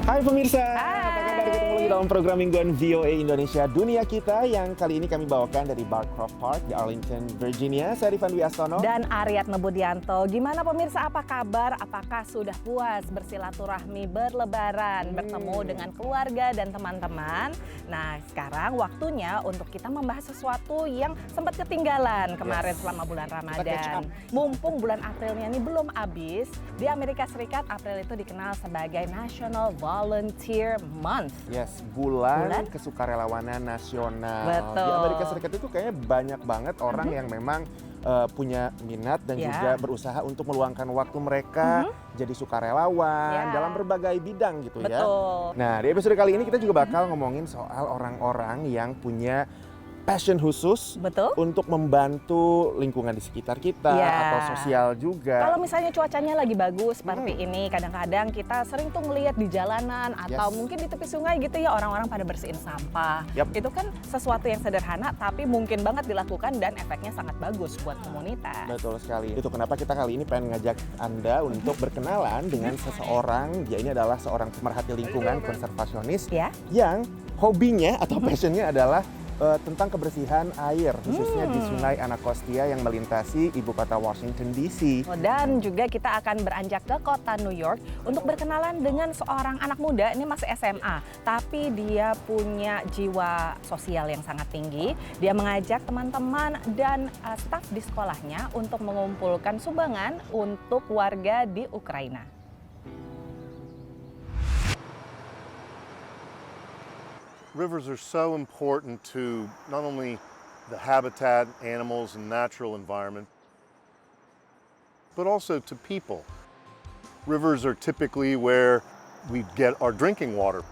Hai pemirsa, Hai. apa kabar? Ketemu lagi dalam program mingguan VOA Indonesia Dunia Kita yang kali ini kami bawakan dari Barcroft Park di Arlington, Virginia. Saya Rifan Dwi Astono. Dan Aryatna Budianto. Gimana pemirsa, apa kabar? Apakah sudah puas bersilaturahmi berlebaran, bertemu dengan keluarga dan teman-teman? Nah, sekarang waktunya untuk kita membahas sesuatu yang sempat ketinggalan kemarin selama bulan Ramadan. Mumpung bulan Aprilnya ini belum habis, di Amerika Serikat April itu dikenal sebagai National Volunteer Month. Yes, bulan kesukarelawanan nasional. Betul. Di Amerika Serikat itu kayaknya banyak banget orang yang memang punya minat dan juga berusaha untuk meluangkan waktu mereka jadi sukarelawan dalam berbagai bidang gitu ya. Betul. Nah, di episode kali ini kita juga bakal ngomongin soal orang-orang yang punya passion khusus untuk membantu lingkungan di sekitar kita atau sosial juga. Kalau misalnya cuacanya lagi bagus seperti ini, kadang-kadang kita sering tuh ngelihat di jalanan atau mungkin di tepi sungai gitu ya, orang-orang pada bersihin sampah. Itu kan sesuatu yang sederhana tapi mungkin banget dilakukan dan efeknya sangat bagus buat komunitas. Betul sekali. Itu kenapa kita kali ini pengen ngajak Anda untuk berkenalan dengan seseorang. Dia ini adalah seorang pemerhati lingkungan, konservasionis yang hobinya atau passionnya adalah tentang kebersihan air, khususnya di Sungai Anacostia yang melintasi ibu kota Washington DC. Dan juga kita akan beranjak ke kota New York untuk berkenalan dengan seorang anak muda, ini masih SMA, tapi dia punya jiwa sosial yang sangat tinggi. Dia mengajak teman-teman dan staf di sekolahnya untuk mengumpulkan sumbangan untuk warga di Ukraina. Rivers are so important to not only the habitat, animals, and natural environment, but also to people. Rivers are typically where we get our drinking water.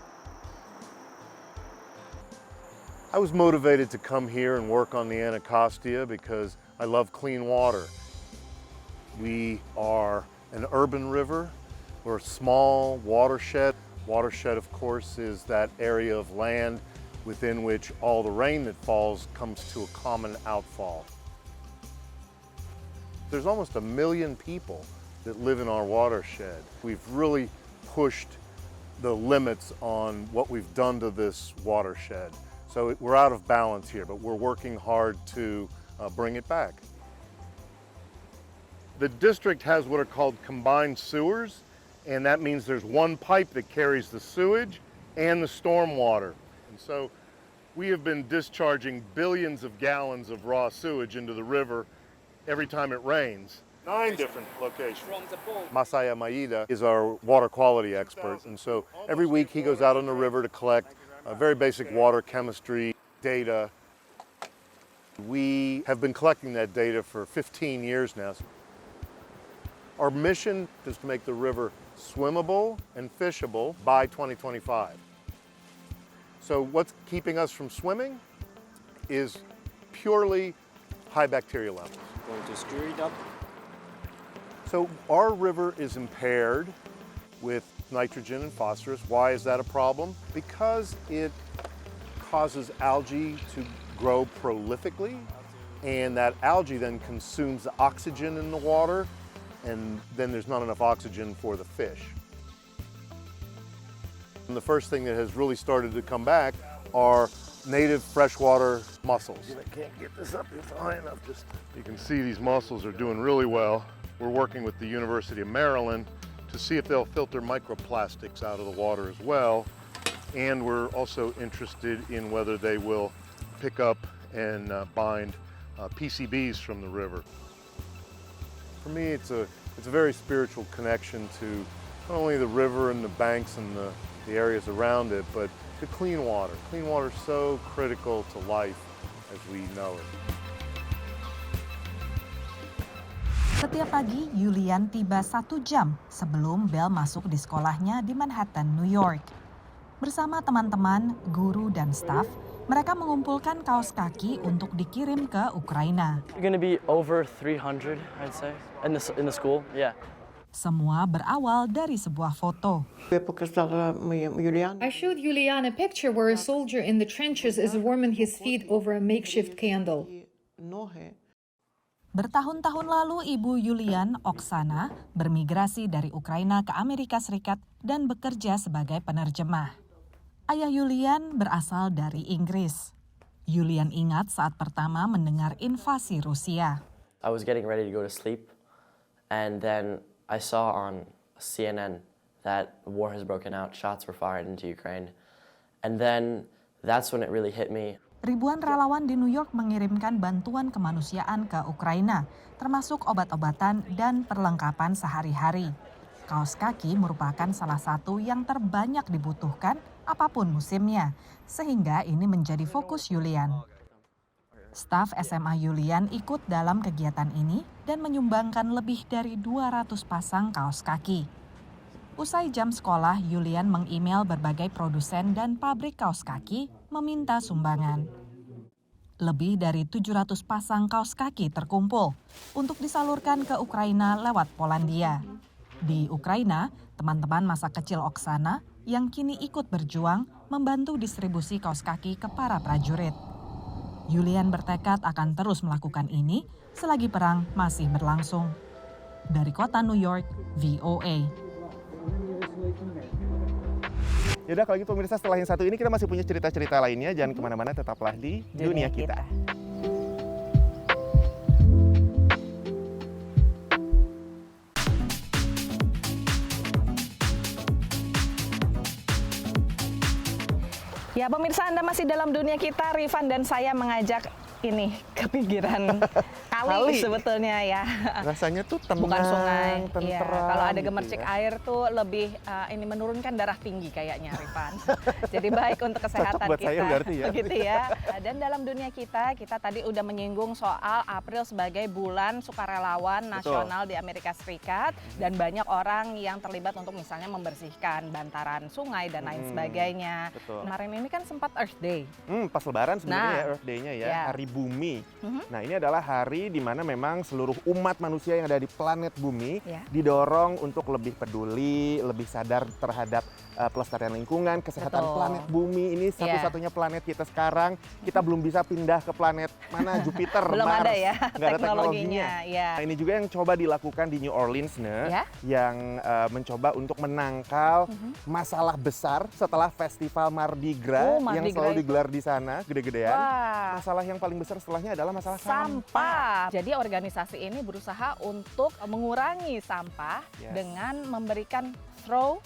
I was motivated to come here and work on the Anacostia because I love clean water. We are an urban river. We're a small watershed. Watershed, of course, is that area of land within which all the rain that falls comes to a common outfall. There's almost 1 million people that live in our watershed. We've really pushed the limits on what we've done to this watershed. So we're out of balance here, but we're working hard to bring it back. The district has what are called combined sewers, and that means there's one pipe that carries the sewage and the storm water. And so we have been discharging billions of gallons of raw sewage into the river every time it rains. 9 different locations. Masaya Maeda is our water quality expert, and so every week he goes out on the river to collect very basic water chemistry data. We have been collecting that data for 15 years now. Our mission is to make the river swimmable and fishable by 2025. So what's keeping us from swimming is purely high bacteria levels. Going to stir it up. So our river is impaired with nitrogen and phosphorus. Why is that a problem? Because it causes algae to grow prolifically, and that algae then consumes the oxygen in the water, and then there's not enough oxygen for the fish. And the first thing that has really started to come back are native freshwater mussels. I can't get this up here high enough. You can see these mussels are doing really well. We're working with the University of Maryland to see if they'll filter microplastics out of the water as well. And we're also interested in whether they will pick up and bind PCBs from the river. For me, it's a very spiritual connection to not only the river and the banks and the areas around it, but to clean water. Clean water is so critical to life as we know it. Setiap pagi, Yulian tiba 1 jam sebelum bel masuk di sekolahnya di Manhattan, New York. Bersama teman-teman, guru, dan staf, mereka mengumpulkan kaos kaki untuk dikirim ke Ukraina. You're going to be over 300, I'd say, in the school. Yeah. Semua berawal dari sebuah foto. I showed Yulian a picture where a soldier in the trenches is warming his feet over a makeshift candle. Bertahun-tahun lalu Ibu Yulian Oksana bermigrasi dari Ukraina ke Amerika Serikat dan bekerja sebagai penerjemah. Ayah Yulian berasal dari Inggris. Yulian ingat saat pertama mendengar invasi Rusia. I was getting ready to go to sleep, and then I saw on CNN that war has broken out, shots were fired into Ukraine. And then that's when it really hit me. Ribuan relawan di New York mengirimkan bantuan kemanusiaan ke Ukraina, termasuk obat-obatan dan perlengkapan sehari-hari. Kaos kaki merupakan salah satu yang terbanyak dibutuhkan apapun musimnya, sehingga ini menjadi fokus Yulian. Staf SMA Yulian ikut dalam kegiatan ini dan menyumbangkan lebih dari 200 pasang kaos kaki. Usai jam sekolah, Yulian meng-email berbagai produsen dan pabrik kaos kaki meminta sumbangan. Lebih dari 700 pasang kaos kaki terkumpul untuk disalurkan ke Ukraina lewat Polandia. Di Ukraina, teman-teman masa kecil Oksana yang kini ikut berjuang membantu distribusi kaos kaki ke para prajurit. Yulian bertekad akan terus melakukan ini selagi perang masih berlangsung. Dari kota New York, VOA. Yaudah kalau gitu pemirsa, setelah yang satu ini kita masih punya cerita-cerita lainnya. Jangan kemana-mana, tetaplah di Dunia Kita. Ya pemirsa, Anda masih dalam Dunia Kita. Rifan dan saya mengajak ini ke pinggiran kali sebetulnya ya. Rasanya tuh tenang, bukan sungai. tenteram. Ya, kalau ada gemercik gitu ya. air tuh lebih ini menurunkan darah tinggi kayaknya, Rifan. Jadi baik untuk kesehatan buat kita. saya berarti ya. Begitu ya. Dan dalam Dunia Kita tadi udah menyinggung soal April sebagai bulan sukarelawan nasional di Amerika Serikat dan banyak orang yang terlibat untuk misalnya membersihkan bantaran sungai dan lain sebagainya. Betul. Kemarin ini kan sempat Earth Day. Pas Lebaran sebenarnya ya Earth Day-nya ya, Hari Bumi. Nah ini adalah hari di mana memang seluruh umat manusia yang ada di planet Bumi didorong untuk lebih peduli, lebih sadar terhadap pelestarian lingkungan, kesehatan planet Bumi. Ini satu-satunya planet kita sekarang. Kita belum bisa pindah ke planet mana, Jupiter, belum Mars. ada ya nggak ada teknologinya. Ya. Nah, ini juga yang coba dilakukan di New Orleans, yang mencoba untuk menangkal masalah besar setelah festival Mardi Gras yang selalu digelar di sana, gede-gedean. Masalah yang paling besar setelahnya adalah masalah sampah. Jadi organisasi ini berusaha untuk mengurangi sampah dengan memberikan throw.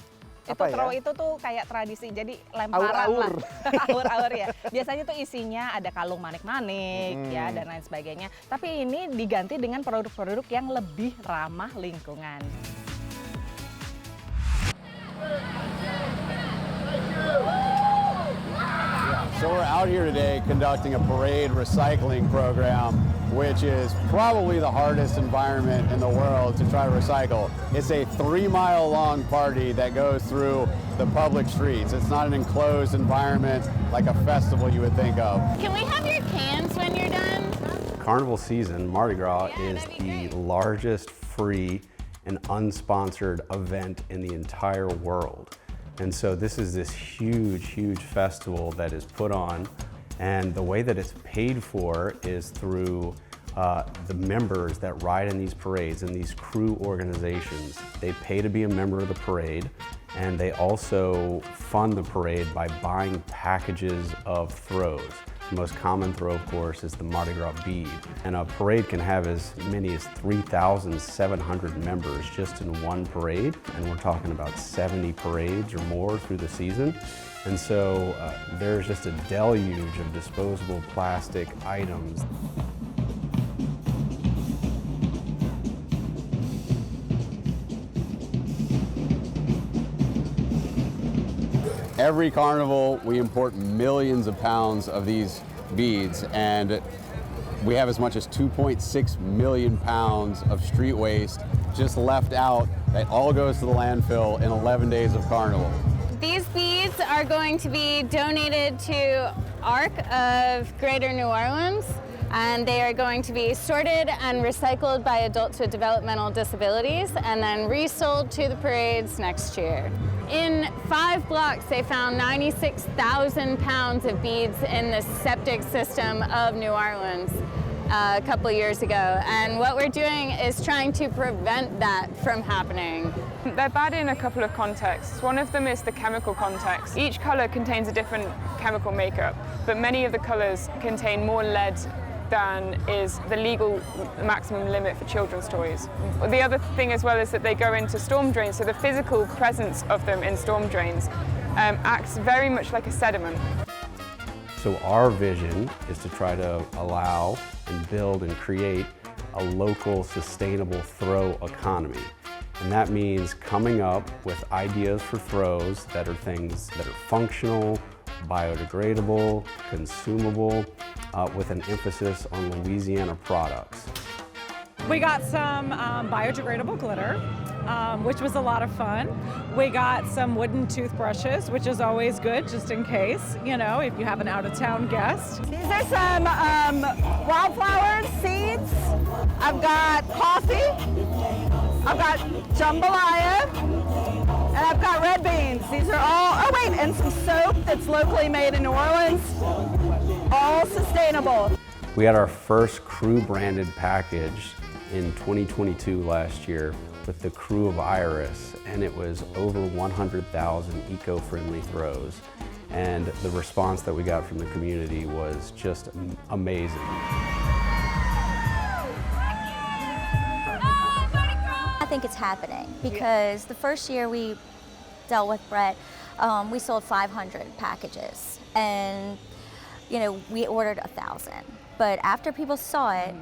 Itu tuh kayak tradisi, jadi lemparan lah. Aur-aur ya. Biasanya tuh isinya ada kalung manik-manik ya dan lain sebagainya. Tapi ini diganti dengan produk-produk yang lebih ramah lingkungan. So we're out here today conducting a parade recycling program, which is probably the hardest environment in the world to try to recycle. It's a 3-mile long party that goes through the public streets. It's not an enclosed environment like a festival you would think of. Can we have your cans when you're done? Carnival season, Mardi Gras, is the largest free and unsponsored event in the entire world. And so this is this huge, huge festival that is put on, and the way that it's paid for is through the members that ride in these parades and these crew organizations. They pay to be a member of the parade, and they also fund the parade by buying packages of throws. The most common throw, of course, is the Mardi Gras bead. And a parade can have as many as 3,700 members just in one parade. And we're talking about 70 parades or more through the season. And so there's just a deluge of disposable plastic items. Every carnival, we import millions of pounds of these beads, and we have as much as 2.6 million pounds of street waste just left out that all goes to the landfill in 11 days of carnival. These beads are going to be donated to ARC of Greater New Orleans, and they are going to be sorted and recycled by adults with developmental disabilities and then resold to the parades next year. In 5 blocks, they found 96,000 pounds of beads in the septic system of New Orleans. a couple years ago, and what we're doing is trying to prevent that from happening. They're bad in a couple of contexts. One of them is the chemical context. Each color contains a different chemical makeup, but many of the colors contain more lead than is the legal maximum limit for children's toys. The other thing as well is that they go into storm drains, so the physical presence of them in storm drains acts very much like a sediment. So our vision is to try to allow and build and create a local sustainable throw economy. And that means coming up with ideas for throws that are things that are functional, biodegradable, consumable, with an emphasis on Louisiana products. We got some biodegradable glitter, which was a lot of fun. We got some wooden toothbrushes, which is always good, just in case, you know, if you have an out-of-town guest. These are some wildflowers, seeds. I've got coffee. I've got jambalaya. And I've got red beans. These are all, oh wait, and some soap that's locally made in New Orleans. All sustainable. We had our first Crew branded package in 2022 last year with the Crew of Iris, and it was over 100,000 eco-friendly throws. And the response that we got from the community was just amazing. I think it's happening because the first year we dealt with Brett, we sold 500 packages, and you know, we ordered 1,000. But after people saw it,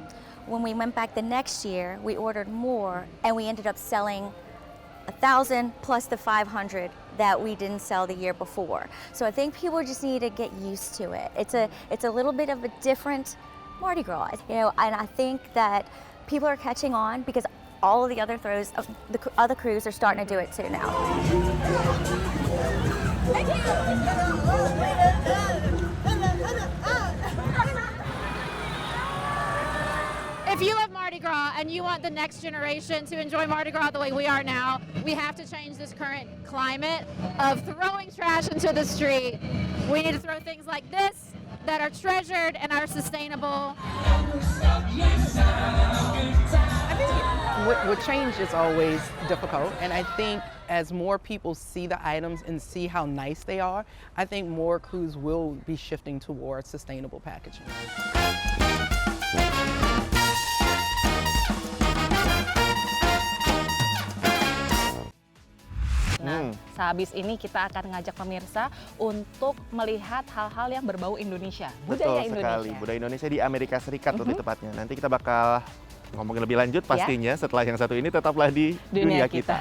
when we went back the next year, we ordered more, and we ended up selling 1,000 plus the 500 that we didn't sell the year before. So I think people just need to get used to it. It's a little bit of a different Mardi Gras, you know, and I think that people are catching on because all of the other throws, the other crews are starting to do it too now. If you love Mardi Gras and you want the next generation to enjoy Mardi Gras the way we are now, we have to change this current climate of throwing trash into the street. We need to throw things like this that are treasured and are sustainable. I think what change is always difficult, and I think as more people see the items and see how nice they are, I think more crews will be shifting towards sustainable packaging. Nah, sehabis ini kita akan ngajak pemirsa untuk melihat hal-hal yang berbau Indonesia, budaya Betul Indonesia. sekali, budaya Indonesia di Amerika Serikat lebih tepatnya. Nanti kita bakal ngomongin lebih lanjut pastinya setelah yang satu ini. Tetaplah di Dunia Kita.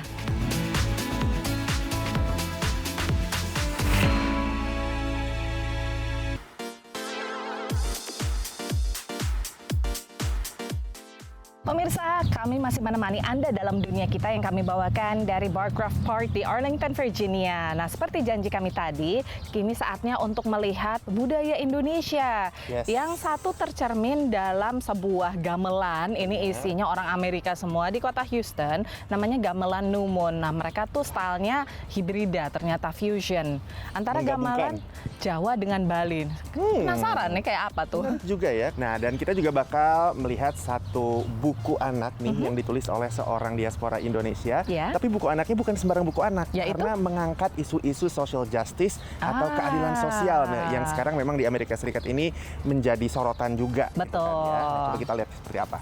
Pemirsa, kami masih menemani Anda dalam dunia kita yang kami bawakan dari Barcroft Park di Arlington, Virginia. Nah, seperti janji kami tadi, kini saatnya untuk melihat budaya Indonesia. Yang satu tercermin dalam sebuah gamelan, ini isinya orang Amerika semua di kota Houston, namanya gamelan New Moon. Nah, mereka tuh stylenya hibrida, ternyata fusion. Antara gamelan Jawa dengan Bali. Penasaran nih kayak apa tuh? Benar juga ya. Nah, dan kita juga bakal melihat satu buku anak nih yang ditulis oleh seorang diaspora Indonesia. Tapi buku anaknya bukan sembarang buku anak, karena mengangkat isu-isu social justice atau keadilan sosial yang sekarang memang di Amerika Serikat ini menjadi sorotan juga. Betul. Gitu kan, ya. Nah, coba kita lihat seperti apa.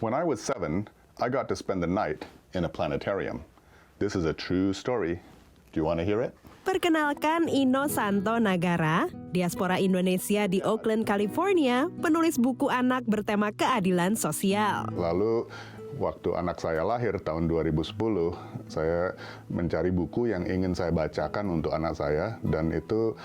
When I was 7, I got to spend the night in a planetarium. This is a true story. Do you want to hear it? Perkenalkan Ino Santo Nagara, diaspora Indonesia di Oakland, California, penulis buku anak bertema keadilan sosial. Lalu waktu anak saya lahir tahun 2010, saya mencari buku yang ingin saya bacakan untuk anak saya, dan itu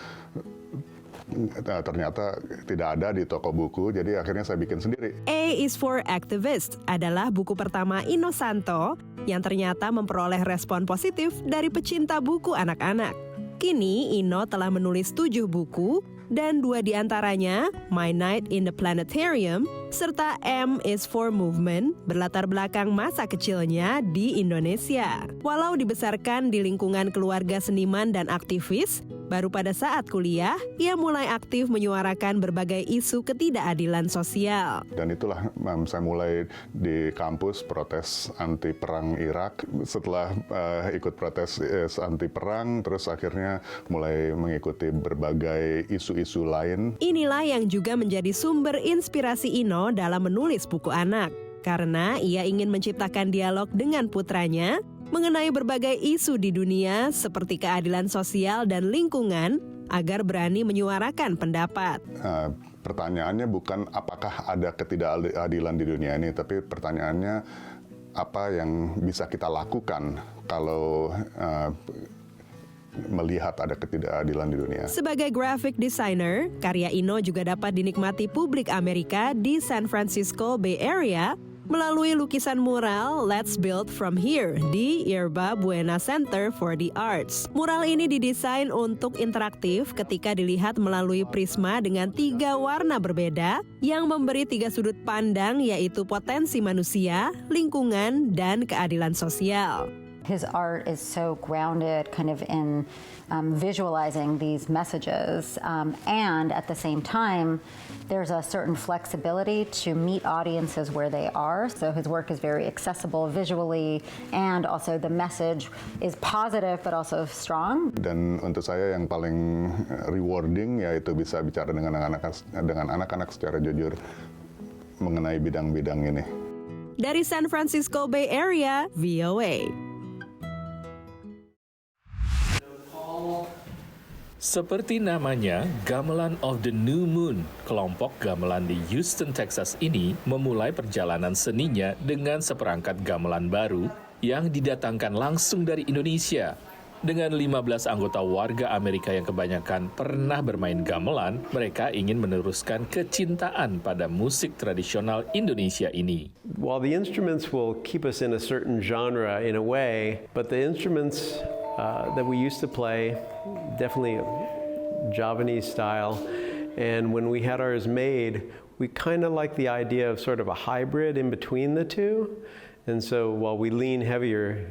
ternyata tidak ada di toko buku, jadi akhirnya saya bikin sendiri. A is for Activist adalah buku pertama Ino Santo yang ternyata memperoleh respon positif dari pecinta buku anak-anak. Kini Ino telah menulis 7 buku, dan 2 diantaranya, My Night in the Planetarium, serta M is for Movement, berlatar belakang masa kecilnya di Indonesia. Walau dibesarkan di lingkungan keluarga seniman dan aktivis, Baru pada saat kuliah, ia mulai aktif menyuarakan berbagai isu ketidakadilan sosial. Dan itulah saya mulai di kampus protes anti perang Irak. Setelah ikut protes anti perang, terus akhirnya mulai mengikuti berbagai isu-isu lain. Inilah yang juga menjadi sumber inspirasi Ino dalam menulis buku anak. Karena ia ingin menciptakan dialog dengan putranya mengenai berbagai isu di dunia seperti keadilan sosial dan lingkungan agar berani menyuarakan pendapat. Pertanyaannya bukan apakah ada ketidakadilan di dunia ini, tapi pertanyaannya apa yang bisa kita lakukan kalau melihat ada ketidakadilan di dunia. Sebagai graphic designer, karya Ino juga dapat dinikmati publik Amerika di San Francisco Bay Area melalui lukisan mural Let's Build From Here di Yerba Buena Center for the Arts. Mural ini didesain untuk interaktif ketika dilihat melalui prisma dengan 3 warna berbeda yang memberi 3 sudut pandang, yaitu potensi manusia, lingkungan, dan keadilan sosial. His art is so grounded kind of in visualizing these messages, and at the same time, there's a certain flexibility to meet audiences where they are. So his work is very accessible visually, and also the message is positive but also strong. Dan untuk saya yang paling rewarding yaitu bisa bicara dengan anak-anak secara jujur mengenai bidang-bidang ini. Dari San Francisco Bay Area, VOA. Seperti namanya, Gamelan of the New Moon, kelompok gamelan di Houston, Texas ini memulai perjalanan seninya dengan seperangkat gamelan baru yang didatangkan langsung dari Indonesia. Dengan 15 anggota warga Amerika yang kebanyakan pernah bermain gamelan, mereka ingin meneruskan kecintaan pada musik tradisional Indonesia ini. While the instruments will keep us in a certain genre in a way, but the instruments that we used to play, definitely Javanese style, and when we had ours made, we kind of like the idea of sort of a hybrid in between the two. And so while we lean heavier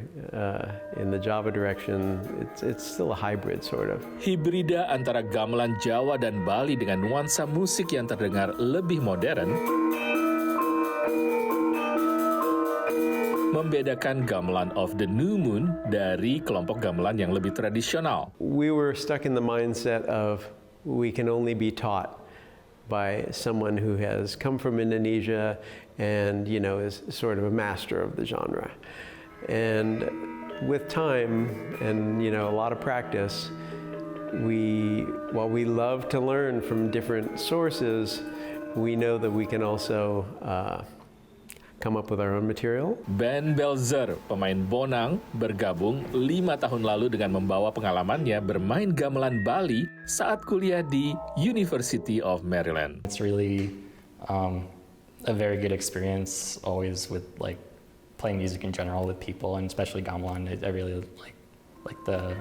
in the Java direction, it's still a hybrid sort of. Hibrida antara gamelan Jawa dan Bali dengan nuansa musik yang terdengar lebih modern membedakan Gamelan of the New Moon dari kelompok gamelan yang lebih tradisional. We were stuck in the mindset of we can only be taught by someone who has come from Indonesia and, you know, is sort of a master of the genre. And with time and, you know, a lot of practice, while we love to learn from different sources, we know that we can also come up with our own material. Ben Belzer, pemain Bonang, bergabung 5 tahun lalu dengan membawa pengalamannya bermain gamelan Bali saat kuliah di University of Maryland. It's really a very good experience, always with like playing music in general with people, and especially gamelan. I really like the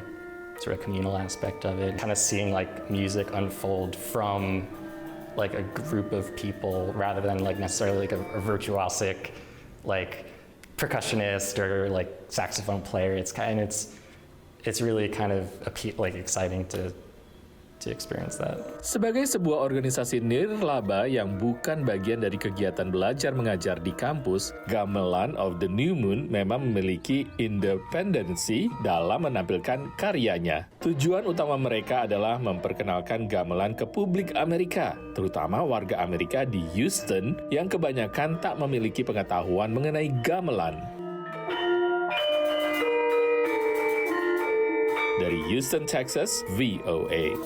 sort of communal aspect of it, kind of seeing like music unfold from like a group of people rather than like necessarily like a virtuosic like percussionist or like saxophone player. It's really kind of like exciting to experience that. Sebagai sebuah organisasi nirlaba yang bukan bagian dari kegiatan belajar mengajar di kampus, Gamelan of the New Moon memang memiliki independensi dalam menampilkan karyanya. Tujuan utama mereka adalah memperkenalkan gamelan ke publik Amerika, terutama warga Amerika di Houston yang kebanyakan tak memiliki pengetahuan mengenai gamelan. Dari Houston, Texas, VOA.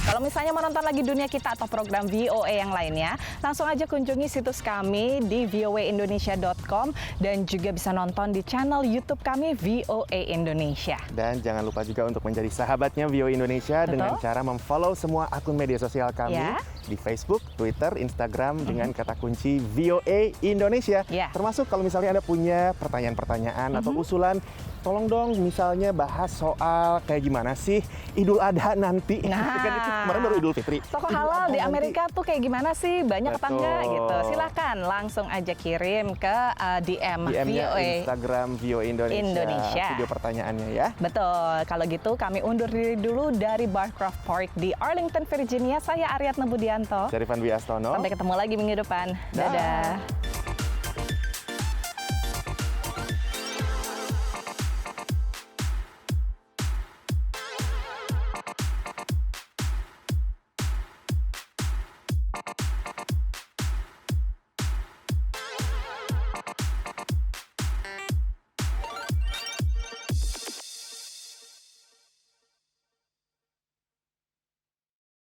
Kalau misalnya mau nonton lagi Dunia Kita atau program VOA yang lainnya, langsung aja kunjungi situs kami di voaindonesia.com dan juga bisa nonton di channel YouTube kami VOA Indonesia. Dan jangan lupa juga untuk menjadi sahabatnya VOA Indonesia. Betul? Dengan cara memfollow semua akun media sosial kami di Facebook, Twitter, Instagram dengan kata kunci VOA Indonesia. Termasuk kalau misalnya Anda punya pertanyaan-pertanyaan atau usulan, tolong dong misalnya bahas soal kayak gimana sih Idul Adha nanti. Nah, kemarin baru Idul Fitri. Toko halal di Amerika tuh kayak gimana sih? Banyak apa enggak Betul. gitu? Silahkan langsung aja kirim ke DM DM-nya VOA Instagram VOA Indonesia. Video pertanyaannya ya. Betul. Kalau gitu kami undur diri dulu dari Barcroft Park di Arlington, Virginia. Saya Aryatna Budianto. Dari Van Wiastono. Sampai ketemu lagi minggu depan. Dadah.